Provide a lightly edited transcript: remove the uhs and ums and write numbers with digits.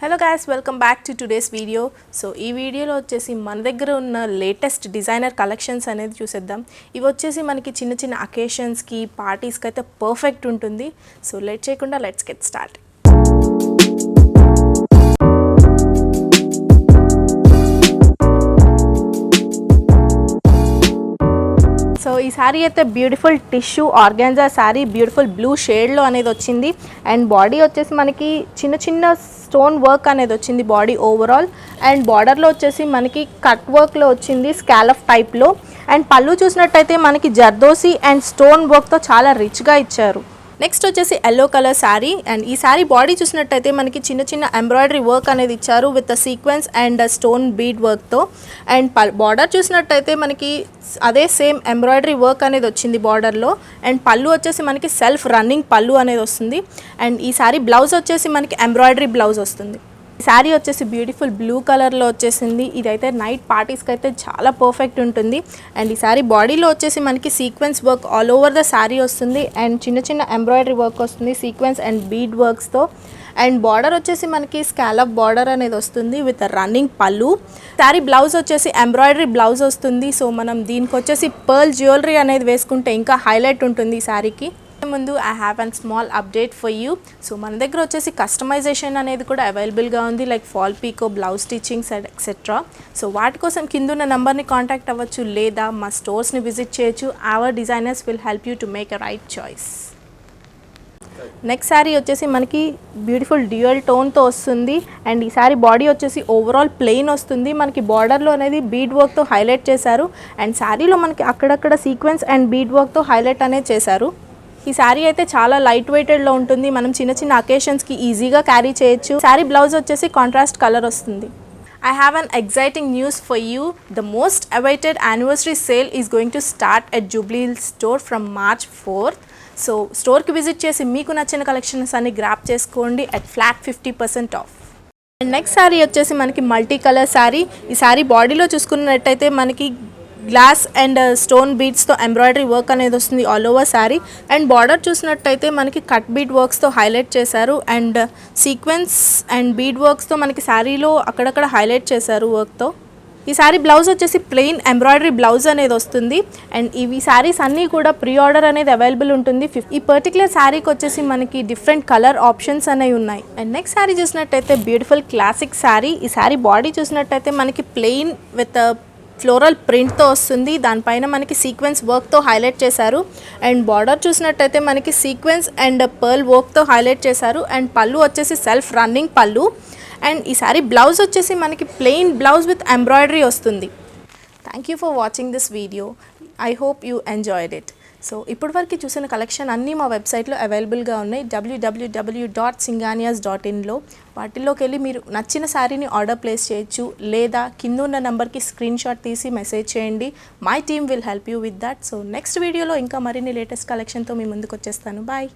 Hello guys, welcome back to today's video. So ఈ వీడియోలో వచ్చేసి మన దగ్గర ఉన్న లేటెస్ట్ డిజైనర్ కలెక్షన్స్ అనేది చూసేద్దాం. ఇవి వచ్చేసి మనకి చిన్న చిన్న అకేషన్స్కి పార్టీస్కి అయితే పర్ఫెక్ట్ ఉంటుంది. సో లేట్ చేయకుండా లెట్స్ గెట్ స్టార్ట్. సో ఈ సారీ అయితే beautiful tissue organza sorry beautiful blue షేడ్లో అనేది వచ్చింది. అండ్ బాడీ వచ్చేసి మనకి చిన్న చిన్న స్టోన్ వర్క్ అనేది వచ్చింది బాడీ ఓవరాల్. అండ్ బార్డర్లో వచ్చేసి మనకి కట్ వర్క్లో వచ్చింది స్కాలఫ్ టైప్లో. అండ్ పళ్ళు చూసినట్టయితే మనకి జర్దోసి అండ్ స్టోన్ వర్క్తో చాలా రిచ్గా ఇచ్చారు. నెక్స్ట్ వచ్చేసి ఎల్లో కలర్ శారీ. అండ్ ఈ శారీ బాడీ చూసినట్టయితే మనకి చిన్న చిన్న ఎంబ్రాయిడరీ వర్క్ అనేది ఇచ్చారు with sequence and stone bead వర్క్తో. అండ్ బార్డర్ చూసినట్టయితే మనకి అదే సేమ్ ఎంబ్రాయిడరీ వర్క్ అనేది వచ్చింది బార్డర్లో. అండ్ పళ్ళు వచ్చేసి మనకి సెల్ఫ్ రన్నింగ్ పళ్ళు అనేది వస్తుంది. అండ్ ఈ శారీ బ్లౌజ్ వచ్చేసి మనకి ఎంబ్రాయిడరీ బ్లౌజ్ వస్తుంది. శారీ వచ్చేసి బ్యూటిఫుల్ బ్లూ కలర్లో వచ్చేసింది. ఇదైతే నైట్ పార్టీస్కి అయితే చాలా పర్ఫెక్ట్ ఉంటుంది. అండ్ ఈ శారీ బాడీలో వచ్చేసి మనకి sequence work all over the sari వస్తుంది. అండ్ చిన్న చిన్న ఎంబ్రాయిడరీ వర్క్ వస్తుంది సీక్వెన్స్ అండ్ బీడ్ వర్క్స్తో. అండ్ బార్డర్ వచ్చేసి మనకి స్కాలప్ బార్డర్ అనేది వస్తుంది విత్ రన్నింగ్ పళ్ళు. శారీ బ్లౌజ్ వచ్చేసి ఎంబ్రాయిడరీ బ్లౌజ్ వస్తుంది. సో మనం దీనికి వచ్చేసి పర్ల్ జ్యువెలరీ అనేది వేసుకుంటే ఇంకా హైలైట్ ఉంటుంది ఈ శారీకి. ముందు I have and small update for you. So మన దగ్గర వచ్చేసి కస్టమైజేషన్ అనేది కూడా అవైలబుల్గా ఉంది, like fall pico, blouse stitchings and etcetera. So వాటి కోసం కిందున్న నెంబర్ని కాంటాక్ట్ అవ్వచ్చు లేదా మా స్టోర్స్ని విజిట్ చేయొచ్చు. Our designers will help you to make a right choice. Next sari వచ్చేసి మనకి బ్యూటిఫుల్ డ్యూయల్ టోన్తో వస్తుంది. అండ్ ఈ శారీ బాడీ వచ్చేసి ఓవరాల్ ప్లెయిన్ వస్తుంది. మనకి బార్డర్లో అనేది బీడ్ వర్క్తో హైలైట్ చేశారు. అండ్ శారీలో మనకి అక్కడక్కడ సీక్వెన్స్ అండ్ బీడ్ వర్క్తో హైలైట్ అనేది చేశారు. ఈ శారీ అయితే చాలా లైట్ వెయిటెడ్లో ఉంటుంది. మనం చిన్న చిన్న అకేషన్స్కి ఈజీగా క్యారీ చేయొచ్చు. శారీ బ్లౌజ్ వచ్చేసి కాంట్రాస్ట్ కలర్ వస్తుంది. I have an exciting news for you. The most awaited anniversary sale is going to start at Jubilee store from March 4th. So స్టోర్కి విజిట్ చేసి మీకు నచ్చిన కలెక్షన్స్ అన్ని గ్రాప్ చేసుకోండి at flat 50% of. And next sari వచ్చేసి మనకి multi colour sari. ఈ శారీ బాడీలో చూసుకున్నట్టయితే మనకి గ్లాస్ అండ్ స్టోన్ బీడ్స్తో ఎంబ్రాయిడరీ వర్క్ అనేది వస్తుంది all over sari. And border చూసినట్టయితే మనకి కట్ బీడ్ వర్క్స్తో హైలైట్ చేశారు. అండ్ సీక్వెన్స్ అండ్ బీడ్ వర్క్స్తో మనకి శారీలో అక్కడక్కడ హైలైట్ చేశారు వర్క్తో. ఈ శారీ బ్లౌజ్ వచ్చేసి ప్లెయిన్ ఎంబ్రాయిడరీ బ్లౌజ్ అనేది వస్తుంది. అండ్ ఇవి శారీస్ అన్నీ కూడా ప్రీ ఆర్డర్ అనేది అవైలబుల్ ఉంటుంది. ఈ పర్టికులర్ శారీకి వచ్చేసి మనకి డిఫరెంట్ కలర్ ఆప్షన్స్ అనేవి ఉన్నాయి. అండ్ నెక్స్ట్ శారీ చూసినట్టయితే బ్యూటిఫుల్ క్లాసిక్ శారీ. ఈ శారీ బాడీ చూసినట్టయితే మనకి ప్లెయిన్ విత్ ఫ్లోరల్ ప్రింట్తో వస్తుంది. దానిపైన మనకి సీక్వెన్స్ వర్క్తో హైలైట్ చేశారు. అండ్ బార్డర్ చూసినట్టయితే మనకి సీక్వెన్స్ అండ్ పర్ల్ వర్క్తో హైలైట్ చేశారు. అండ్ పళ్ళు వచ్చేసి సెల్ఫ్ రన్నింగ్ పళ్ళు. అండ్ ఈ సారీ బ్లౌజ్ వచ్చేసి మనకి ప్లెయిన్ బ్లౌజ్ విత్ ఎంబ్రాయిడరీ వస్తుంది. Thank you for watching this video. I hope you enjoyed it. So ఇప్పటివరకు చూసిన కలెక్షన్ అన్నీ మా వెబ్సైట్లో అవైలబుల్గా ఉన్నాయి www.singanias.in. వాటిల్లోకి వెళ్ళి మీరు నచ్చిన శారీని ఆర్డర్ ప్లేస్ చేయొచ్చు లేదా కింద ఉన్న నెంబర్కి స్క్రీన్ షాట్ తీసి మెసేజ్ చేయండి. My team will help you with that. So next వీడియోలో ఇంకా మరిన్ని లేటెస్ట్ కలెక్షన్తో మీ ముందుకు వచ్చేస్తాను. బాయ్.